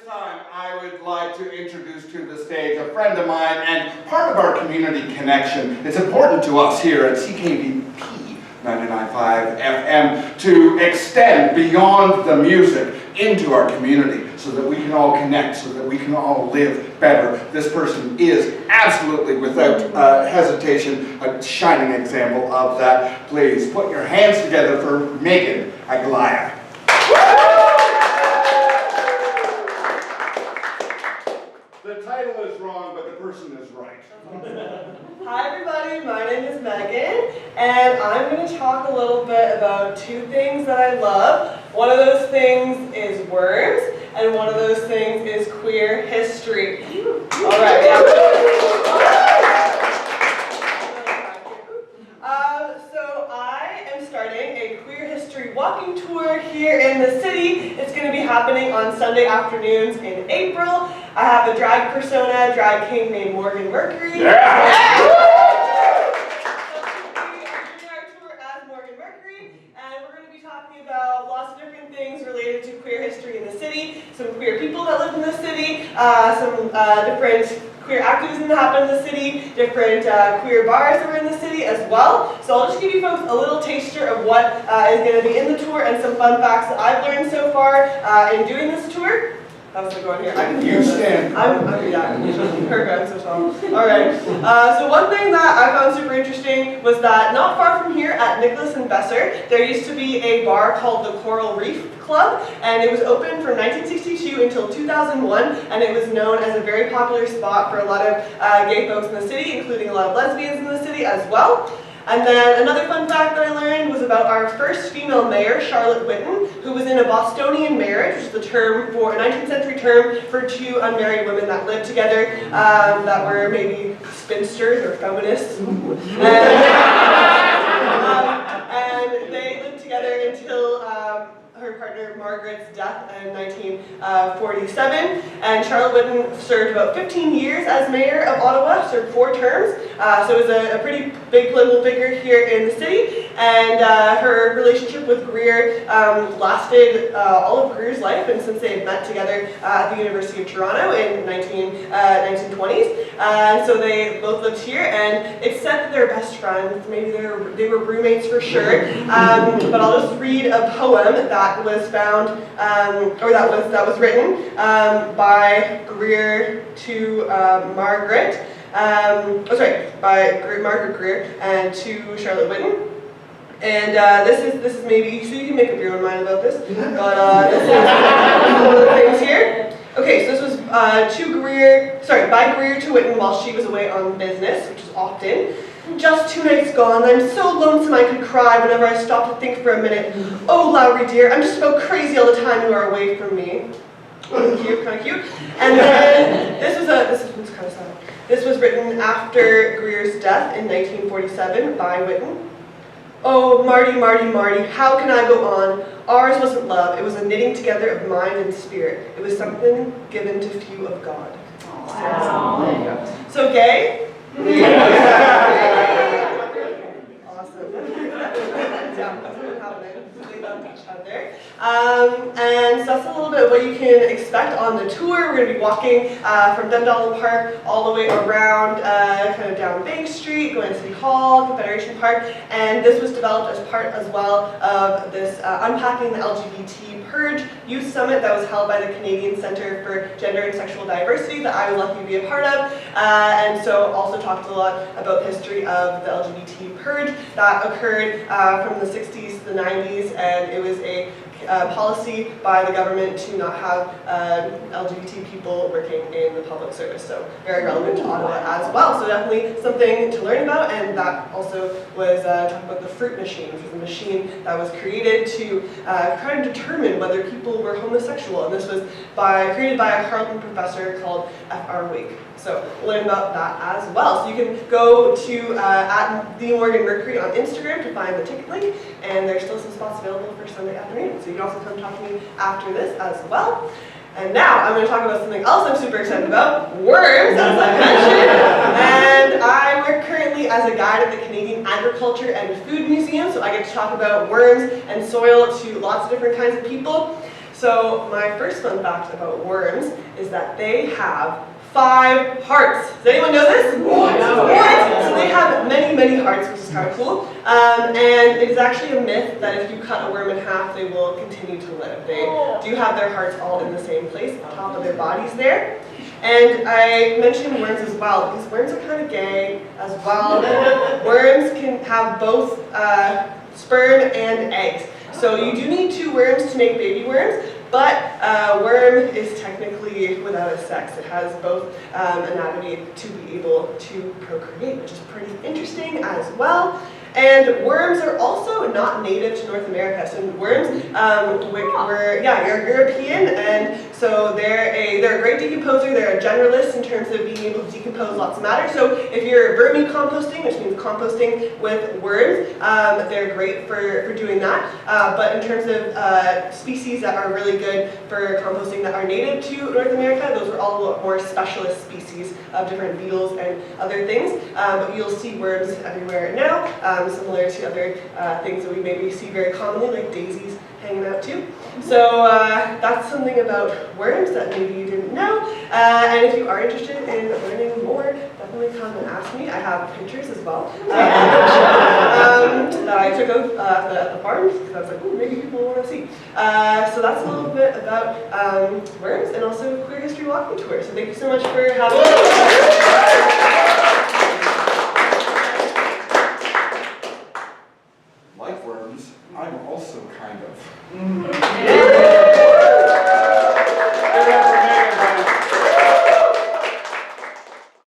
time, I would like to introduce to the stage a friend of mine and part of our community connection. It's important to us here at CKVP 99.5 FM to extend beyond the music into our community so that we can all connect, so that we can all live better. This person is absolutely, without hesitation, a shining example of that. Please put your hands together for Meghan Aglaia. The title is wrong, but the person is right. Hi everybody, my name is Megan, and I'm going to talk a little bit about two things that I love. One of those things is worms, and one of those things is queer history. Alright, so I am starting a queer history walking tour here in the city. It's going to be happening on Sunday afternoons in April. I have a drag persona, drag king named Morgan Mercury. Yeah! About lots of different things related to queer history in the city, some queer people that live in the city, some different queer activism that happened in the city, different queer bars that were in the city as well. So I'll just give you folks a little taster of what is going to be in the tour and some fun facts that I've learned so far in doing this tour. How's it going here? I can You stand. Yeah, perfect, so tall. Alright, so one thing that I found super interesting was that not far from here at Nicholas and Besser, there used to be a bar called the Coral Reef Club, and it was open from 1962 until 2001, and it was known as a very popular spot for a lot of gay folks in the city, including a lot of lesbians in the city as well. And then another fun fact that I learned was about our first female mayor, Charlotte Whitten, who was in a Bostonian marriage, which is the term for a 19th century term for two unmarried women that lived together, that were maybe spinsters or feminists. And they lived together until her partner Margaret's death in 1947, and Charlotte Whitten served about 15 years as mayor of Ottawa, served 4 terms, so it was a pretty big political figure here in the city, and her relationship with Greer lasted all of Greer's life, and since they had met together at the University of Toronto in 1920s, and so they both lived here, and it's said that they're best friends, maybe they were roommates for sure, but I'll just read a poem that was found, or that was written by Greer to Margaret. By Margaret Greer and to Charlotte Whitten. And this is maybe, so you can make up your own mind about this, but this is one of the things here. Okay, so this was by Greer to Whitten while she was away on business, which is often. Just 2 nights gone, I'm so lonesome I could cry whenever I stop to think for a minute. Oh, Lowry dear, I'm just about crazy all the time you are away from me. Cute, kind of cute. And then this one's kind of sad. This was written after Greer's death in 1947 by Whitten. Oh, Marty, Marty, Marty, how can I go on? Ours wasn't love, it was a knitting together of mind and spirit. It was something given to few of God. Wow. So gay? Awesome. Yeah, that's what happened. They loved each other. And so that's a little bit of what you can expect on the tour. We're going to be walking from Dundalk Park all the way around, kind of down Bank Street, going to City Hall, Confederation Park, and this was developed as part as well of this Unpacking the LGBT Purge Youth Summit that was held by the Canadian Centre for Gender and Sexual Diversity that I was lucky to be a part of, and so also talked a lot about the history of the LGBT purge that occurred from the 60s to the 90s, and it was a policy by the government to not have LGBT people working in the public service, so very relevant to Ottawa as well. So definitely something to learn about, and that also was talking about the fruit machine, which was a machine that was created to try to determine whether people were homosexual, and this was created by a Carleton professor called F.R. Wake. So learn about that as well. So you can go to at the Morgan Mercury on Instagram to find the ticket link, and there's still some spots available for Sunday afternoon. So you can also come talk to me after this as well. And now I'm going to talk about something else I'm super excited about, worms, as I mentioned. And I work currently as a guide at the Canadian Agriculture and Food Museum, so I get to talk about worms and soil to lots of different kinds of people. So my first fun fact about worms is that they have 5 hearts. Does anyone know this? What? So they have many, many hearts, which is kind of cool. And it's actually a myth that if you cut a worm in half, they will continue to live. They do have their hearts all in the same place, at the top of their bodies there. And I mentioned worms as well, because worms are kind of gay as well. Worms can have both sperm and eggs. So you do need 2 worms to make baby worms, but a worm is technically without a sex. It has both anatomy to be able to procreate, which is pretty interesting as well. And worms are also not native to North America. So worms are European, and so they're a great decomposer. They're a generalist in terms of being able to decompose lots of matter. So if you're vermicomposting, which means composting with worms, they're great for doing that. But in terms of species that are really good for composting that are native to North America, those are all a lot more specialist species of different beetles and other things. But you'll see worms everywhere now. Similar to other things that we maybe see very commonly, like daisies hanging out too. So that's something about worms that maybe you didn't know. And if you are interested in learning more, definitely come and ask me. I have pictures as well that I took of at the farms, because I was like, ooh, maybe people want to see. So that's a little bit about worms and also Queer History Walking Tour. So thank you so much for having me.